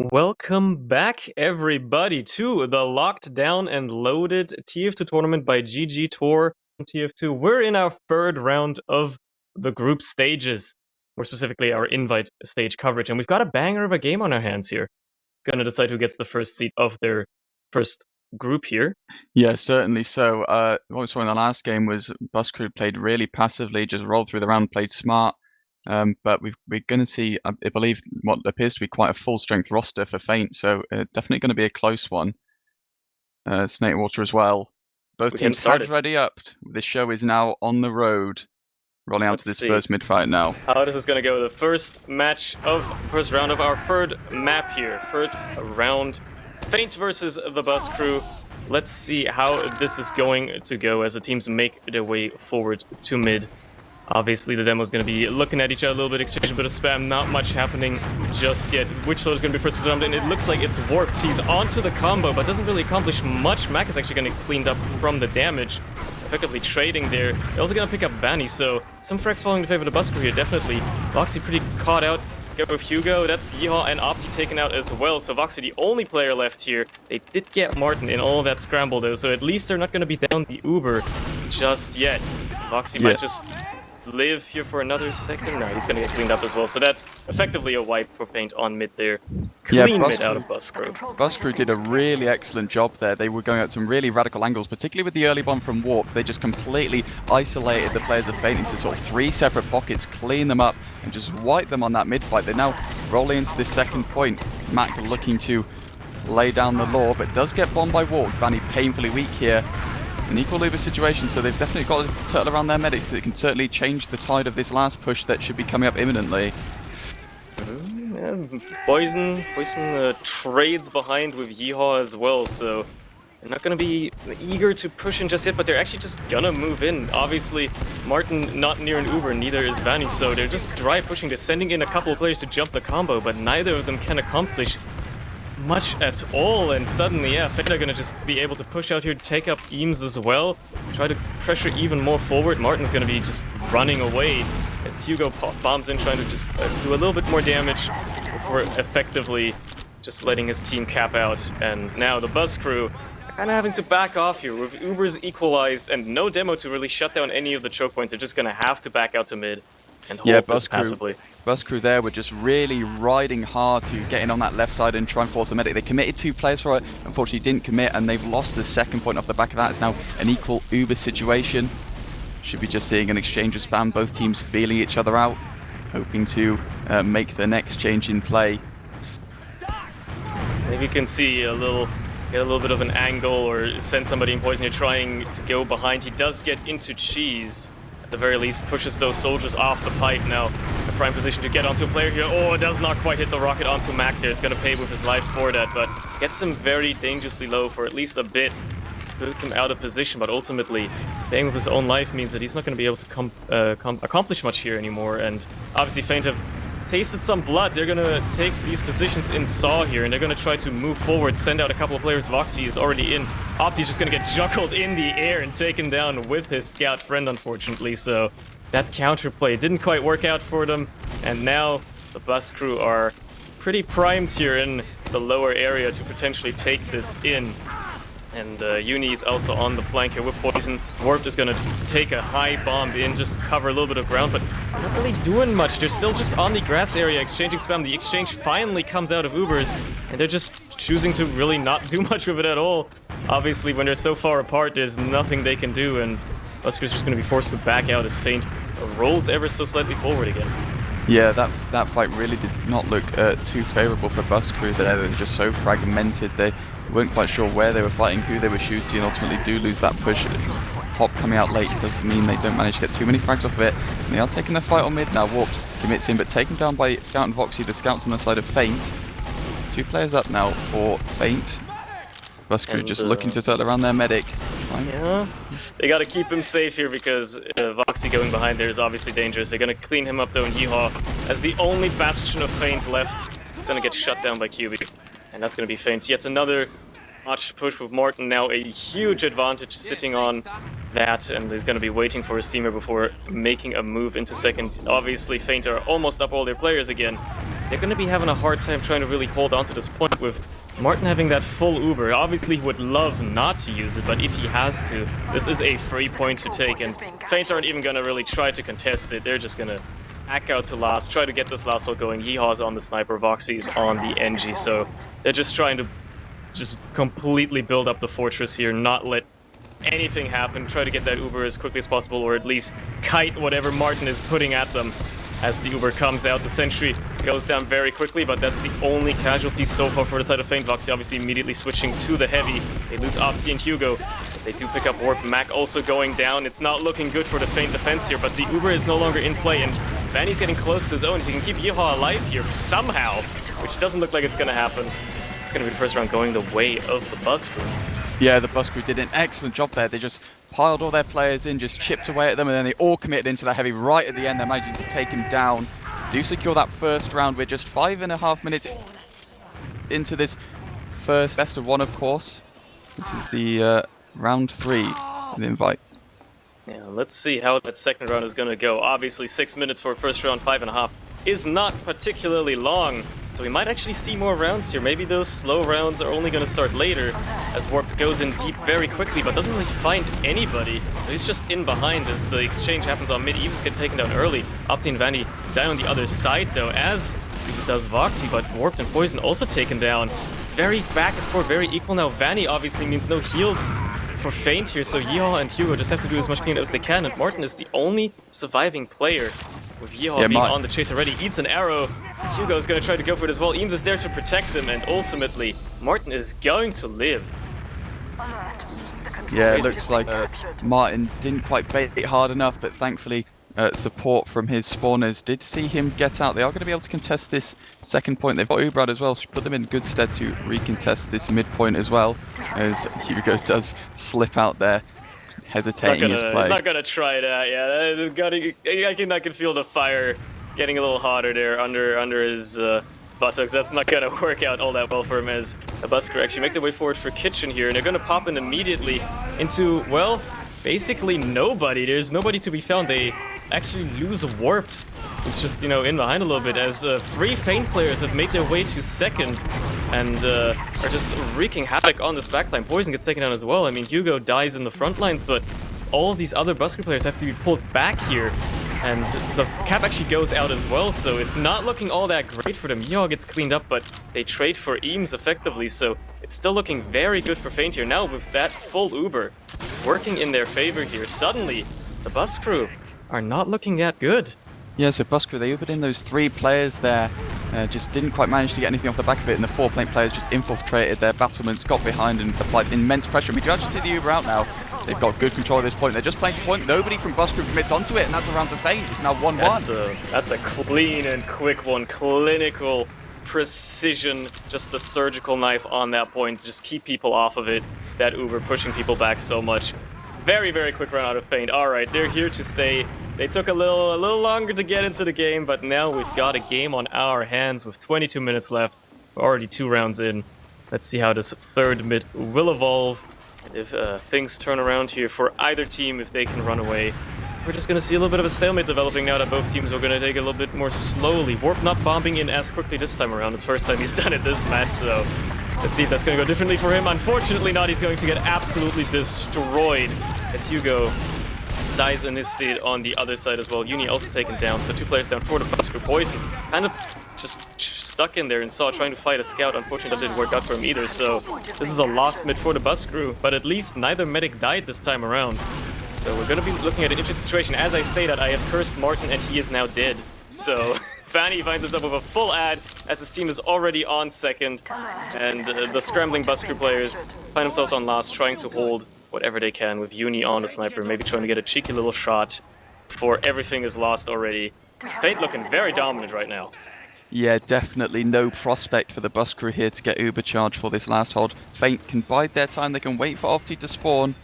Welcome back, everybody, to the locked down and loaded TF2 tournament by GG Tour TF2. We're in our third round of the group stages, more specifically our invite stage coverage, and we've got a banger of a game on our hands here. It's gonna decide who gets the first seat of their first group here. Yeah, certainly so. What we saw in the last game was Bus Crew played really passively, just rolled through the round, played smart. But we're going to see, I believe, what appears to be quite a full-strength roster for Feint, so definitely going to be a close one. Snake Water as well. Both teams have ready up. This show is now on the road, rolling out to this first mid-fight now. How this is going to go. The first round of our third map here. Third round. Feint versus the Bus Crew. Let's see how this is going to go as the teams make their way forward to mid. Obviously, the demo is going to be looking at each other a little bit, exchanging a bit of spam. Not much happening just yet. Which sort is going to be first to jump in? It looks like it's warped. He's onto the combo, but doesn't really accomplish much. Mac is actually going to get cleaned up from the damage. Effectively trading there. They're also going to pick up Banny, so some frags falling in favor of the Bus Crew here, definitely. Voxy pretty caught out. Go with Hugo, that's Yeehaw and Opti taken out as well, so Voxy the only player left here. They did get Martin in all that scramble though, so at least they're not going to be down the Uber just yet. Voxy might just live here for another second. No, he's going to get cleaned up as well, so that's effectively a wipe for Feint on mid there. Clean mid out of Bus Crew. Bus Crew did a really excellent job there. They were going at some really radical angles, particularly with the early bomb from Warp. They just completely isolated the players of Feint into sort of 3 separate pockets, clean them up, and just wipe them on that mid fight. They're now rolling into this second point. Mac looking to lay down the law, but does get bombed by Warp. Vanny painfully weak here. An equal Uber situation, so they've definitely got to turtle around their medics because it can certainly change the tide of this last push that should be coming up imminently. Poison trades behind with Yeehaw as well, so they're not going to be eager to push in just yet, but they're actually just going to move in. Obviously, Martin not near an Uber, neither is Vanny, so they're just dry pushing. They're sending in a couple of players to jump the combo, but neither of them can accomplish much at all, and suddenly, Feint are gonna just be able to push out here, take up Eames as well, try to pressure even more forward. Martin's gonna be just running away as Hugo bombs in, trying to just do a little bit more damage before effectively just letting his team cap out. And now the Bus Crew are kind of having to back off here with Ubers equalized and no demo to really shut down any of the choke points. They're just gonna have to back out to mid and hold this passively. Bus Crew there were just really riding hard to get in on that left side and try and force the medic. They committed 2 players for it, unfortunately didn't commit, and they've lost the second point off the back of that. It's now an equal Uber situation. Should be just seeing an exchange of spam, both teams feeling each other out, hoping to make the next change in play. Maybe you can see get a little bit of an angle or send somebody in poison. You're trying to go behind. He does get into cheese. At the very least, pushes those soldiers off the pipe now. A prime position to get onto a player here. Oh, it does not quite hit the rocket onto Mac there. He's going to pay with his life for that, but gets him very dangerously low for at least a bit. Puts him out of position, but ultimately, paying with his own life means that he's not going to be able to accomplish much here anymore. And obviously, Feint have tasted some blood. They're going to take these positions in Saw here, and they're going to try to move forward, send out a couple of players. Voxy is already in. Opti's just going to get juggled in the air and taken down with his scout friend, unfortunately. So that counterplay didn't quite work out for them. And now the Bus Crew are pretty primed here in the lower area to potentially take this in. And Uni is also on the flank here with Poison. Warp is going to take a high bomb in, just cover a little bit of ground, but not really doing much. They're still just on the grass area, exchanging spam. The exchange finally comes out of Ubers, and they're just choosing to really not do much with it at all. Obviously, when they're so far apart, there's nothing they can do, and Bus Crew is just going to be forced to back out as Feint rolls ever so slightly forward again. Yeah, that fight really did not look too favourable for Bus Crew there. They were just so fragmented. They weren't quite sure where they were fighting, who they were shooting, and ultimately do lose that push. Pop coming out late does mean they don't manage to get too many frags off of it. And they are taking the fight on mid now. Warped commits in, but taken down by Scout and Voxy. The Scout's on the side of Feint. 2 players up now for Feint. Bus Crew just looking to turtle around their medic. Yeah, they gotta keep him safe here because Voxy going behind there is obviously dangerous. They're gonna clean him up though, and Yeehaw, as the only bastion of Feint left, is gonna get shut down by QB. And that's gonna be Feint. Yet another notch push with Martin, now a huge advantage sitting on that, and he's gonna be waiting for his teamer before making a move into second. Obviously, Feint are almost up all their players again. they're going to be having a hard time trying to really hold on to this point with Martin having that full Uber. Obviously, he would love not to use it, but if he has to, this is a free point to take, and Feint aren't even going to really try to contest it. They're just going to hack out to last, try to get this last hole going. Yeehaw's on the sniper, Voxy's on the NG, so they're just trying to just completely build up the fortress here, not let anything happen, try to get that Uber as quickly as possible, or at least kite whatever Martin is putting at them. As the Uber comes out, the sentry goes down very quickly, but that's the only casualty so far for the side of Feint. Voxy obviously immediately switching to the heavy. They lose Opti and Hugo. They do pick up Warp. Mac also going down. It's not looking good for the Feint defense here, but the Uber is no longer in play, and Vanny's getting close to his own. If he can keep Yeehaw alive here somehow, which doesn't look like it's going to happen, it's going to be the first round going the way of the bus crew. Yeah, the bus crew did an excellent job there. They just piled all their players in, just chipped away at them, and then they all committed into the heavy right at the end. They're managing to take him down. Do secure that first round. We're just 5.5 minutes into this first best of one, of course. This is the round 3 of the invite. Yeah, let's see how that second round is going to go. Obviously, 6 minutes for first round, 5.5 is not particularly long. So we might actually see more rounds here. Maybe those slow rounds are only going to start later, as Warp goes in deep very quickly, but doesn't really find anybody. So he's just in behind as the exchange happens on mid. Eves get taken down early. Opti and Vanny down on the other side, though, as does Voxy, but Warped and Poison also taken down. It's very back and forth, very equal now. Vanny obviously means no heals for Feint here, so Yeehaw and Hugo just have to do as much cleanup as they can, and Martin is the only surviving player. With Yeehaw being on the chase already, eats an arrow. Hugo is going to try to go for it as well. Eames is there to protect him, and ultimately, Martin is going to live. Yeah, it looks like Martin didn't quite bait it hard enough, but thankfully support from his spawners did see him get out. They are going to be able to contest this second point. They've got Ubrad as well, so put them in good stead to recontest this midpoint as well, as Hugo does slip out there, hesitating his play. He's not gonna try that. Yeah, I can feel the fire getting a little hotter there under his buttocks. That's not gonna work out all that well for him, as the Busker actually make their way forward for Kitchen here, and they're gonna pop in immediately into, well, basically nobody. There's nobody to be found. They actually lose Warped. It's just, you know, in behind a little bit, as 3 Feint players have made their way to second and are just wreaking havoc on this backline. Poison gets taken down as well. I mean, Hugo dies in the front lines, but all of these other Busker players have to be pulled back here. And the cap actually goes out as well, so it's not looking all that great for them. Yeehaw gets cleaned up, but they trade for Eames effectively, so it's still looking very good for Feint here. Now, with that full Uber working in their favor here, suddenly the bus crew are not looking that good. Yeah, so Busker, they Ubered in those 3 players there, just didn't quite manage to get anything off the back of it, and the 4 Feint players just infiltrated their battlements, got behind and applied immense pressure. We do actually see the Uber out now. They've got good control at this point. They're just playing to point. Nobody from Busker commits onto it, and that's a round to Feint. It's now 1-1. That's a clean and quick one. Clinical precision, just the surgical knife on that point. Just keep people off of it. That Uber pushing people back so much. Very, very quick run out of Feint. All right, they're here to stay. They took a little longer to get into the game, but now we've got a game on our hands with 22 minutes left. We're already 2 rounds in. Let's see how this third mid will evolve. And if things turn around here for either team, if they can run away, we're just going to see a little bit of a stalemate developing now that both teams are going to take a little bit more slowly. Warp not bombing in as quickly this time around. It's the first time he's done it this match, so let's see if that's going to go differently for him. Unfortunately not. He's going to get absolutely destroyed as Hugo dies in his stead on the other side as well. Uni also taken down, so 2 players down for the Busker. Poison kind of just stuck in there and saw trying to fight a scout. Unfortunately, that didn't work out for him either, so this is a lost mid for the bus crew, but at least neither medic died this time around. So we're going to be looking at an interesting situation. As I say that, I have cursed Martin and he is now dead. So Vanny finds himself with a full ad as his team is already on second, and the scrambling bus crew players find themselves on last, trying to hold whatever they can with Uni on the sniper, maybe trying to get a cheeky little shot before everything is lost already. Feint looking very dominant right now. Yeah, definitely no prospect for the bus crew here to get Uber charge for this last hold. Feint can bide their time, they can wait for Opti to spawn.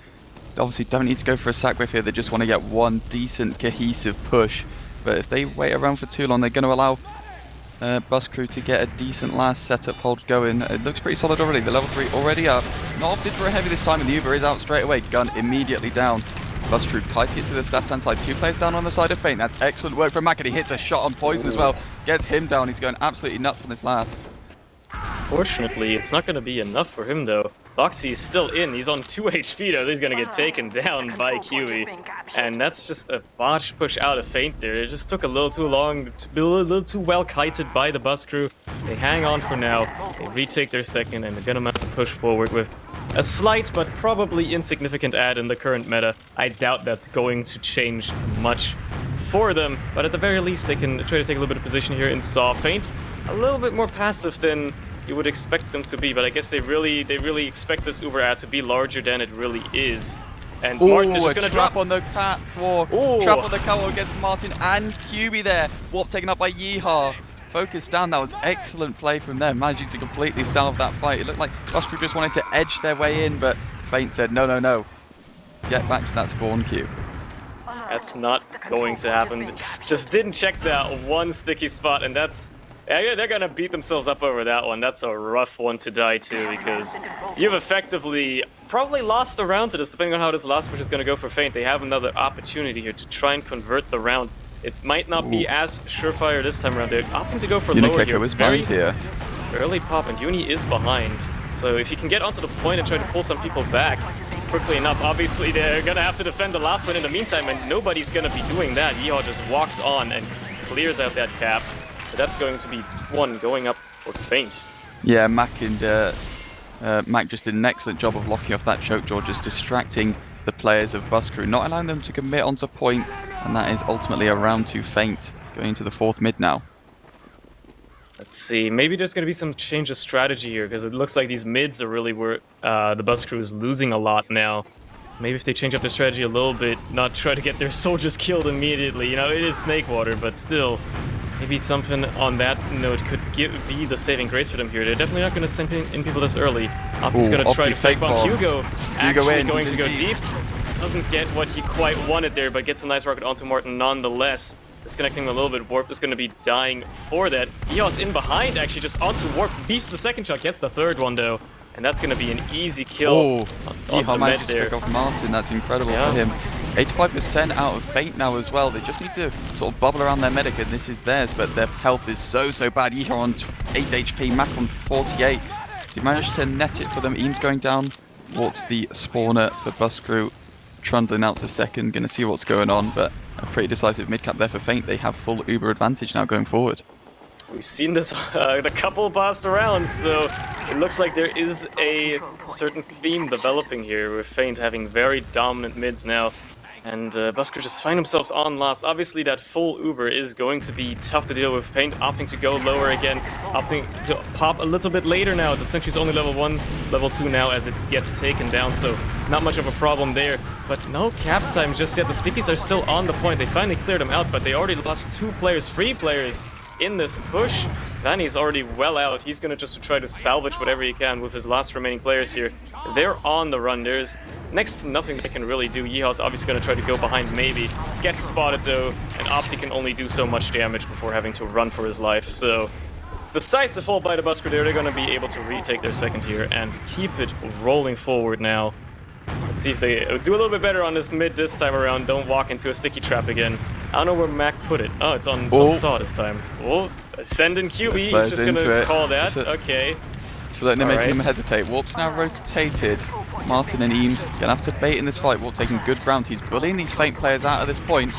They obviously don't need to go for a sack wave here, they just want to get one decent cohesive push. But if they wait around for too long, they're going to allow bus crew to get a decent last setup hold going. It looks pretty solid already, the level 3 already up. Not opted for a heavy this time, and the Uber is out straight away. Gun immediately down. Bustru kiting it to this left-hand side. 2 players down on the side of Feint. That's excellent work from Mac, and he hits a shot on Poison as well. Gets him down. He's going absolutely nuts on this lap. Fortunately, it's not going to be enough for him, though. Boxy is still in. He's on 2 HP, though. He's going to get taken down by QB. And that's just a botch push out of Feint there. It just took a little too long, a little too well kited by the bus crew. They hang on for now. They retake their second, and they're going to have to push forward with a slight but probably insignificant add in the current meta. I doubt that's going to change much for them, but at the very least, they can try to take a little bit of position here and saw Feint. A little bit more passive than you would expect them to be, but I guess they really expect this Uber ad to be larger than it really is. And Martin is just gonna drop on the catwalk. Trap on the catwalk against Martin and QB there. Warp taken up by Yeehaw. Focus down, that was excellent play from them, managing to completely salve that fight. It looked like Bustru just wanted to edge their way in, but Feint said, no, no, no. Get back to that spawn queue. That's not going to happen. Just didn't check that one sticky spot, and that's... Yeah, they're gonna beat themselves up over that one. That's a rough one to die to, because you've effectively probably lost a round to this, depending on how this last push is gonna go for Feint. They have another opportunity here to try and convert the round. It might not be as surefire this time around. They're opting to go for lower here. Was behind here. Early pop, and Uni is behind. So if you can get onto the point and try to pull some people back quickly enough, obviously they're gonna have to defend the last one in the meantime, and nobody's gonna be doing that. Yeehaw just walks on and clears out that cap. But that's going to be one going up for Feint. Yeah, Mac just did an excellent job of locking off that choke jaw, just distracting the players of Bus Crew, not allowing them to commit onto point, and that is ultimately a round to Feint, going into the 4th mid now. Let's see, maybe there's going to be some change of strategy here, because it looks like these mids are really where the Bus Crew is losing a lot now. So maybe if they change up their strategy a little bit, not try to get their soldiers killed immediately. You know, it is Snake Water, but still... Maybe something on that note could be the saving grace for them here. They're definitely not going to send in people this early. Opti's going to try to fake bomb. Hugo actually going to go deep. Doesn't get what he quite wanted there, but gets a nice rocket onto Martin nonetheless. Disconnecting a little bit. Warp is going to be dying for that. Eos in behind, actually just onto Warp. Beefs the second shot, gets the third one though. And that's going to be an easy kill onto the med there. Pick off Martin, that's incredible for him. 85% out of Feint now as well. They just need to sort of bubble around their medic, and this is theirs, but their health is so bad. Yeehaw on 8 HP, Mac on 48. So he managed to net it for them. Eames going down. Warped the spawner for Bus Crew. Trundling out to second, gonna see what's going on, but a pretty decisive mid-cap there for Feint. They have full Uber advantage now going forward. We've seen this a couple past rounds, so it looks like there is a certain theme developing here, with Feint having very dominant mids now. And Busker just find themselves on last. Obviously that full Uber is going to be tough to deal with. Feint opting to go lower again, opting to pop a little bit later now. The sentry's only level 1, level 2 now as it gets taken down, so not much of a problem there. But no cap time just yet. The stickies are still on the point. They finally cleared them out, but they already lost 2 players, 3 players in this push. Vanny's already well out. He's gonna just try to salvage whatever he can with his last remaining players here. They're on the run. There's next to nothing they can really do. Yeehaw's obviously gonna try to go behind maybe. Gets spotted though, and Opti can only do so much damage before having to run for his life. So decisive hold by the Bus Crew there. They're gonna be able to retake their second here and keep it rolling forward now. Let's see if they do a little bit better on this mid this time around. Don't walk into a sticky trap again. I don't know where Mac put it. Oh, it's on Saw this time. Oh, send in QB. He's just gonna call that. Okay. So letting him making them hesitate. Warp's now rotated. Martin and Eames gonna have to bait in this fight. Warp taking good ground. He's bullying these Feint players out at this point.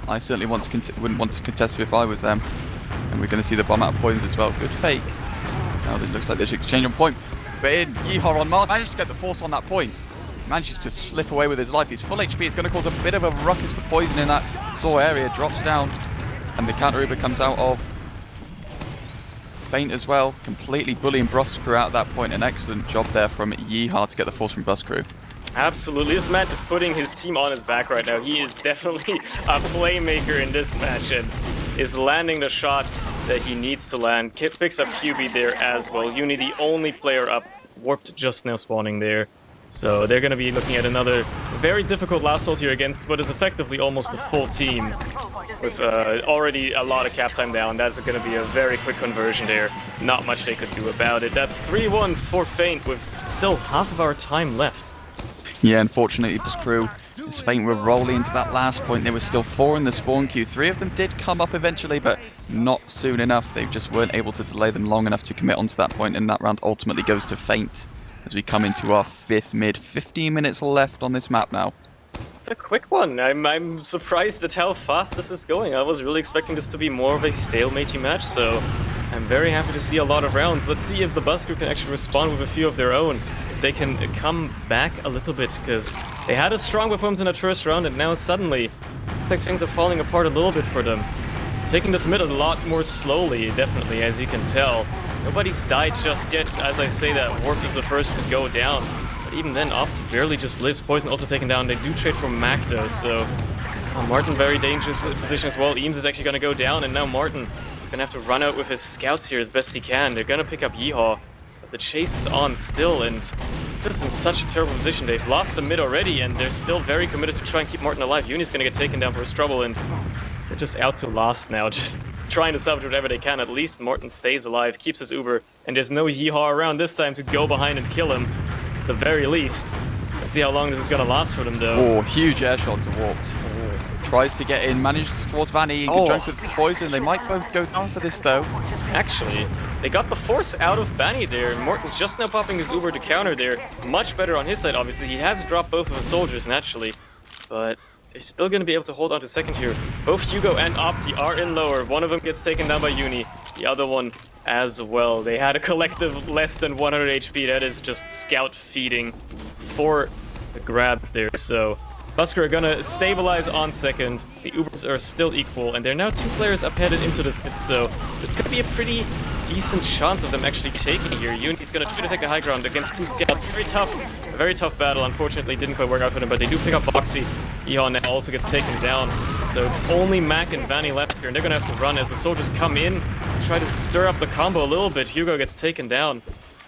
I certainly wouldn't want to contest if I was them. And we're gonna see the bomb out of poisons as well. Good fake. Now it looks like they should exchange on point. But in Yeehaw on Martin managed to get the force on that point. Manages to slip away with his life. He's full HP. It's going to cause a bit of a ruckus for poison in that Saw area. Drops down, and the counter Uber comes out of Feint as well. Completely bullying Bus Crew out at that point. An excellent job there from Yeehaw to get the force from Bus Crew. Absolutely. This man is putting his team on his back right now. He is definitely a playmaker in this match and is landing the shots that he needs to land. Picks up QB there as well. Uni, the only player up. Warped just now spawning there. So they're going to be looking at another very difficult last hold here against what is effectively almost a full team with already a lot of cap time down. That's going to be a very quick conversion there. Not much they could do about it. That's 3-1 for Feint with still half of our time left. Yeah, unfortunately, Bus Crew As Feint were rolling into that last point, there was still 4 in the spawn queue. 3 of them did come up eventually, but not soon enough. They just weren't able to delay them long enough to commit onto that point, and that round ultimately goes to Feint as we come into our 5th mid. 15 minutes left on this map now. It's a quick one. I'm surprised at how fast this is going. I was really expecting this to be more of a stalematey match, so I'm very happy to see a lot of rounds. Let's see if the bus group can actually respond with a few of their own. They can come back a little bit, because they had a strong performance in that first round, and now suddenly, I think things are falling apart a little bit for them. Taking this mid a lot more slowly, definitely, as you can tell. Nobody's died just yet. As I say that, Warp is the first to go down. But even then, Opti barely just lives. Poison also taken down. They do trade from Mac though, so... Martin very dangerous position as well. Eames is actually going to go down, and now Martin is going to have to run out with his scouts here as best he can. They're going to pick up Yeehaw. But the chase is on still, and just in such a terrible position. They've lost the mid already, and they're still very committed to try and keep Martin alive. Uni's going to get taken down for his trouble, and they're just out to last now. Just trying to salvage whatever they can. At least Martin stays alive, keeps his Uber, and there's no Yeehaw around this time to go behind and kill him. At the very least. Let's see how long this is going to last for them, though. Oh, huge air shot to Warp. Tries to get in, manages towards Vanny, conjunct with Poison. They might both go down for this, though. Actually, they got the force out of Vanny there. Morton just now popping his Uber to counter there. Much better on his side, obviously. He has dropped both of his soldiers, naturally. But they're still going to be able to hold on to second here. Both Hugo and Opti are in lower. One of them gets taken down by Uni. The other one as well. They had a collective less than 100 HP. That is just scout feeding for the grab there. So Busker are gonna stabilize on second. The Ubers are still equal, and they're now 2 players up headed into the pit, so there's gonna be a pretty decent chance of them actually taking it here. Uni's gonna try to take the high ground against 2 scouts. A very tough battle. Unfortunately, didn't quite work out for them, but they do pick up Boxy. Eon now also gets taken down, so it's only Mac and Vanny left here, and they're gonna have to run as the soldiers come in, try to stir up the combo a little bit. Hugo gets taken down.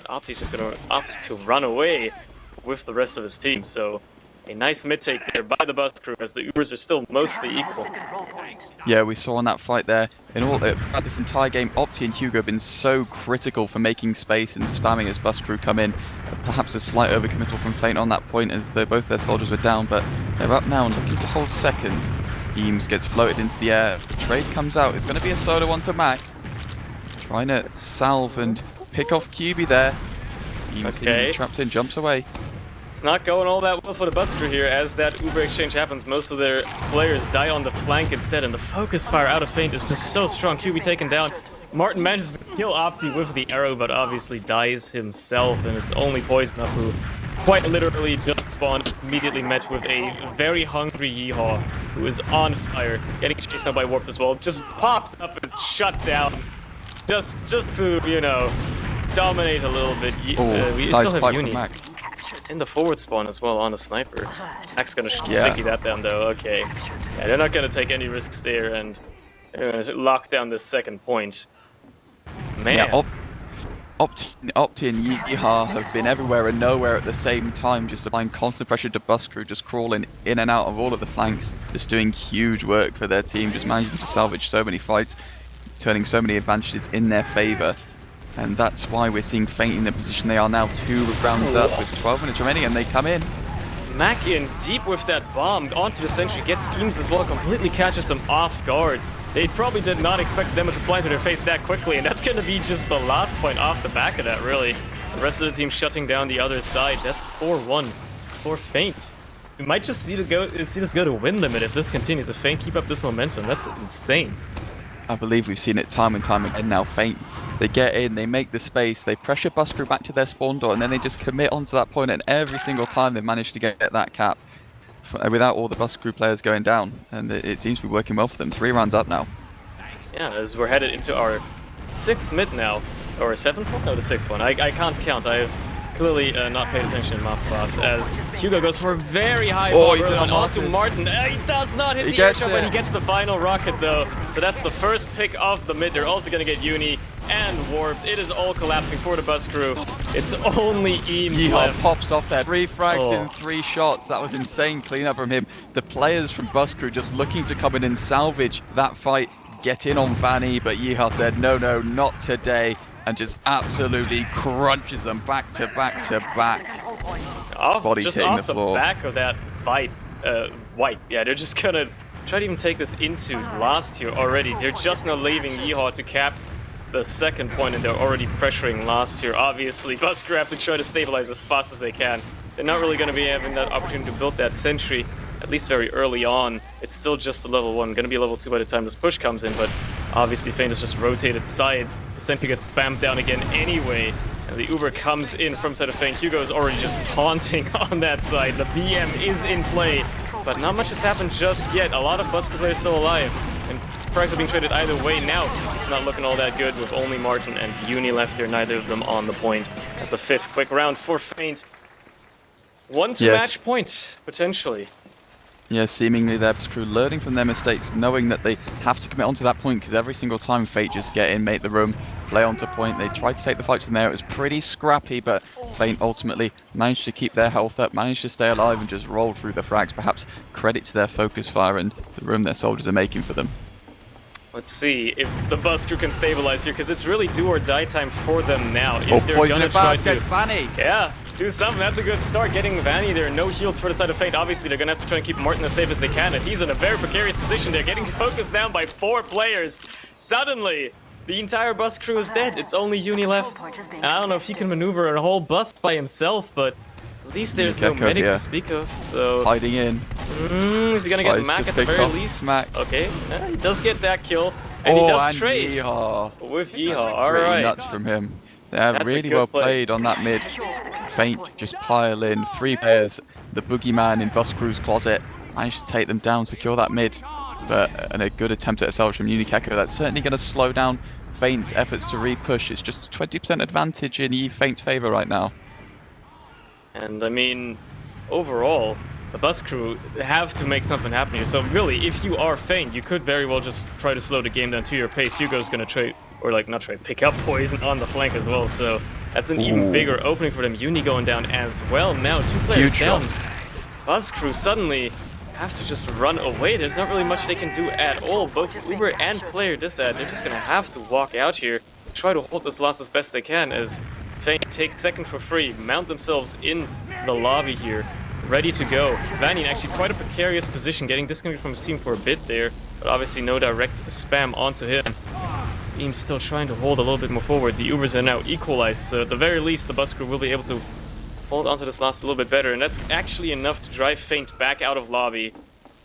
Opti's just gonna opt to run away with the rest of his team, so a nice mid-take there by the bus crew as the Ubers are still mostly equal. Yeah, we saw in that fight there, throughout this entire game, Opti and Hugo have been so critical for making space and spamming as bus crew come in. Perhaps a slight overcommittal from Feint on that point as both their soldiers were down, but they're up now and looking to hold second. Eames gets floated into the air. The trade comes out. It's going to be a solo onto Mac. Trying to salve and pick off QB there. Eames trapped in, jumps away. It's not going all that well for the bus crew here. As that Uber exchange happens, most of their players die on the flank instead, and the focus fire out of Feint is just so strong. QB taken down. Martin manages to kill Opti with the arrow, but obviously dies himself, and it's only Poison up who quite literally just spawned, immediately met with a very hungry Yeehaw, who is on fire, getting chased now by Warped as well. Just popped up and shut down, just to, you know, dominate a little bit. We still have Uni in the forward spawn as well on the sniper. Mac's gonna sticky that down though. Okay, yeah, they're not gonna take any risks there, and they're gonna lock down this second point. Man. Yeah, Opti and Yeehaw have been everywhere and nowhere at the same time, just applying constant pressure to bus crew, just crawling in and out of all of the flanks, just doing huge work for their team, just managing to salvage so many fights, turning so many advantages in their favour. And that's why we're seeing Feint in the position they are now, 2 rounds up with 12 minutes remaining, and they come in. Mac in deep with that bomb onto the sentry, gets Eames as well, completely catches them off guard. They probably did not expect them to fly to their face that quickly, and that's going to be just the last point off the back of that, really. The rest of the team shutting down the other side. That's 4-1 for Feint. We might just see this go to win limit if this continues. If Feint keep up this momentum, that's insane. I believe we've seen it time and time again now. Feint, they get in, they make the space, they pressure bus crew back to their spawn door, and then they just commit onto that point, and every single time they manage to get that cap without all the bus crew players going down, and it seems to be working well for them. 3 rounds up now. Yeah, as we're headed into our 6th mid now, or 7th one? No, the 6th one. I can't count. I have clearly not paid attention in math class, as Hugo goes for a very high ball onto Martin. He does not hit the air shot, but he gets the final rocket though. So that's the first pick of the mid. They're also going to get Uni and Warped. It is all collapsing for the bus crew. It's only Eames left. Pops off there. 3 frags in 3 shots. That was insane cleanup from him. The players from bus crew just looking to come in and salvage that fight, get in on Vanny, but Yeehaw said, no, not today, and just absolutely crunches them back to back to back. Just off the back of that fight, white. Yeah, they're just gonna try to even take this into last here already. They're just now leaving Yeehaw to cap the second point, and they're already pressuring last here. Obviously, Busker have to try to stabilize as fast as they can. They're not really going to be having that opportunity to build that sentry, at least very early on. It's still just a level 1, going to be a level 2 by the time this push comes in, but obviously Feint has just rotated sides. The sentry gets spammed down again anyway, and the Uber comes in from side of Feint. Hugo is already just taunting on that side. The BM is in play, but not much has happened just yet. A lot of Busker players still alive, and frags are being traded either way now. It's not looking all that good with only Martin and Uni left here, neither of them on the point. That's a 5th quick round for Feint. 1 to match point, potentially. Yeah, seemingly their crew learning from their mistakes, knowing that they have to commit onto that point, because every single time Feint just get in, make the room, play onto point. They tried to take the fight from there. It was pretty scrappy, but Feint ultimately managed to keep their health up, managed to stay alive, and just rolled through the frags. Perhaps credit to their focus fire and the room their soldiers are making for them. Let's see if the Busker can stabilize here, because it's really do or die time for them now. If they're poison gonna it try fast, to, gets Vanny. yeah, do something. That's a good start. Getting Vanny there. No heals for the side of Feint. Obviously, they're gonna have to try and keep Martin as safe as they can, and he's in a very precarious position. They're getting focused down by 4 players. Suddenly, the entire bus crew is dead. It's only Uni left. And I don't know if he can maneuver a whole bus by himself, but at least there's no medic to speak of. So hiding in. Is he gonna get Mac at the very least? Mac. Okay, he does get that kill, and he does trade with Yeehaw. All right, nuts from him. They're really well played on that mid. Feint just pile in 3 players. The boogeyman in Bus Crew's closet managed to take them down, secure that mid. But and a good attempt at a salvage from Unikeko. That's certainly going to slow down Feint's efforts to re-push. It's just a 20% advantage in Feint's favor right now. And I mean, overall, the bus crew have to make something happen here. So really, if you are Feint, you could very well just try to slow the game down to your pace. Hugo's going to trade, or like not trade, pick up poison on the flank as well. So that's an even bigger opening for them. Uni going down as well. Now 2 players down. Bus crew suddenly have to just run away. There's not really much they can do at all. Both Uber and player this ad, they're just going to have to walk out here, try to hold this loss as best they can as Feint takes second for free, mount themselves in the lobby here, ready to go. Vanny in actually quite a precarious position, getting disconnected from his team for a bit there, but obviously no direct spam onto him. Team's still trying to hold a little bit more forward. The Ubers are now equalized, so at the very least the bus crew will be able to hold onto this last a little bit better, and that's actually enough to drive Feint back out of lobby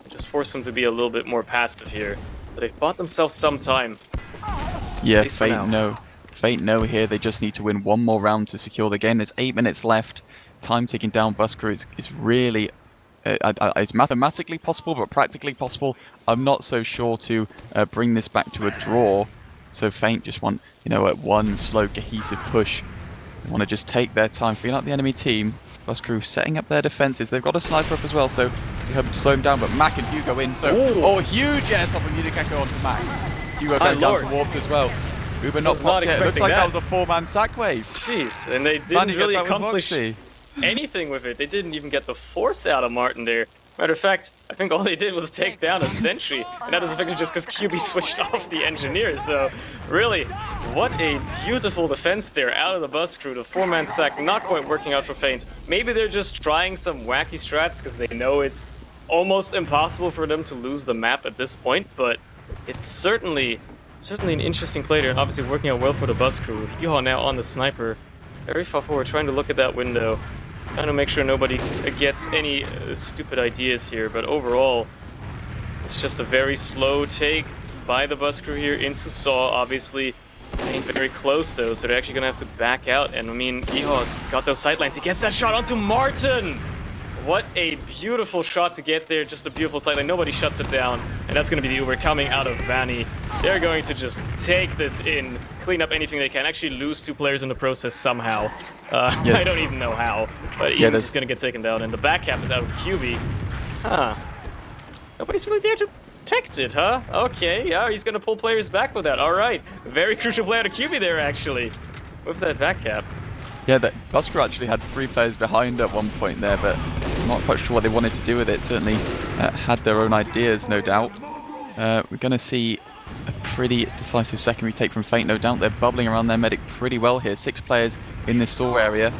and just force them to be a little bit more passive here. But they've bought themselves some time. Yeah, Feint know here they just need to win 1 more round to secure the game. There's 8 minutes left. Time ticking down. Bus crew is really it's mathematically possible, but practically possible, I'm not so sure to bring this back to a draw. So Feint just want, at 1 slow cohesive push. They want to just take their time, feel out the enemy team. Bus crew setting up their defenses. They've got a sniper up as well, so hoping to slow him down. But Mac and Hugo in. So huge airsoft from Unikeko onto Mac. Hugo going down to Warped as well. Uber not popped yet. Looks like that was a 4-man sack wave. Jeez, and they didn't really accomplish anything with it. They didn't even get the force out of Martin there. Matter of fact, I think all they did was take down a sentry, and that is effectively just because QB switched off the engineer. So, really, what a beautiful defense there out of the bus crew. The 4-man sack not quite working out for Feint. Maybe they're just trying some wacky strats because they know it's almost impossible for them to lose the map at this point, but it's certainly an interesting play there, and obviously working out well for the bus crew. Yeehaw now on the sniper, very far forward, trying to look at that window. Trying to make sure nobody gets any stupid ideas here, but overall, it's just a very slow take by the bus crew here into Saw. Obviously, ain't very close though, so they're actually gonna have to back out. And I mean, Yeehaw's got those sightlines. He gets that shot onto Martin. What a beautiful shot to get there, just a beautiful sightline. Nobody shuts it down, and that's gonna be the Uber coming out of Vanny. They're going to just take this in, clean up anything they can, actually lose 2 players in the process somehow. I don't even know how, but he's just gonna get taken down, and the back cap is out of QB. Nobody's really there to protect it, huh? Okay, yeah, he's gonna pull players back with that. All right, very crucial play out of QB there, actually, with that back cap. Yeah, that bus crew actually had 3 players behind at one point there, but I'm not quite sure what they wanted to do with it. Certainly had their own ideas, no doubt. We're going to see a pretty decisive secondary take from Feint, no doubt. They're bubbling around their medic pretty well here. 6 players in this saw area,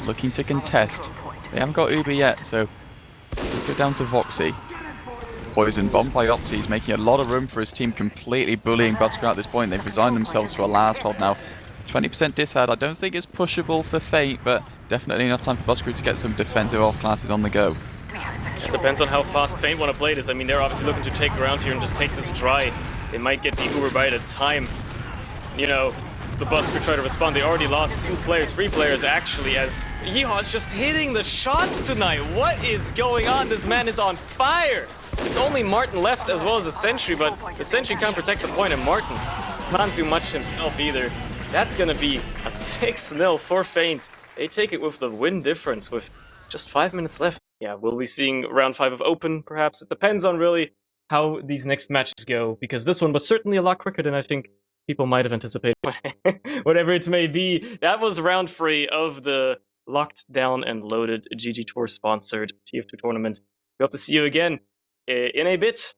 looking to contest. They haven't got Uber yet, so there's going go down to Voxy. Poison bomb by Opti. He's making a lot of room for his team, completely bullying Busker at this point. They've resigned themselves to a last hold now. 20% disad. I don't think it's pushable for Fate, but definitely enough time for Busker to get some defensive off classes on the go. It depends on how fast Feint want to play this. I mean, they're obviously looking to take ground here and just take this dry. They might get the Uber by at a time. You know, the Busker try to respond. They already lost 2 players, 3 players actually, as Yeehaw's just hitting the shots tonight. What is going on? This man is on fire. It's only Martin left as well as a Sentry, but the Sentry can't protect the point, and Martin can't do much himself either. That's gonna be a 6-0 for Feint. They take it with the win difference with just 5 minutes left. Yeah, we'll be seeing round 5 of Open, perhaps. It depends on really how these next matches go, because this one was certainly a lot quicker than I think people might have anticipated. Whatever it may be, that was round 3 of the locked down and loaded GG Tour sponsored TF2 tournament. We hope to see you again in a bit.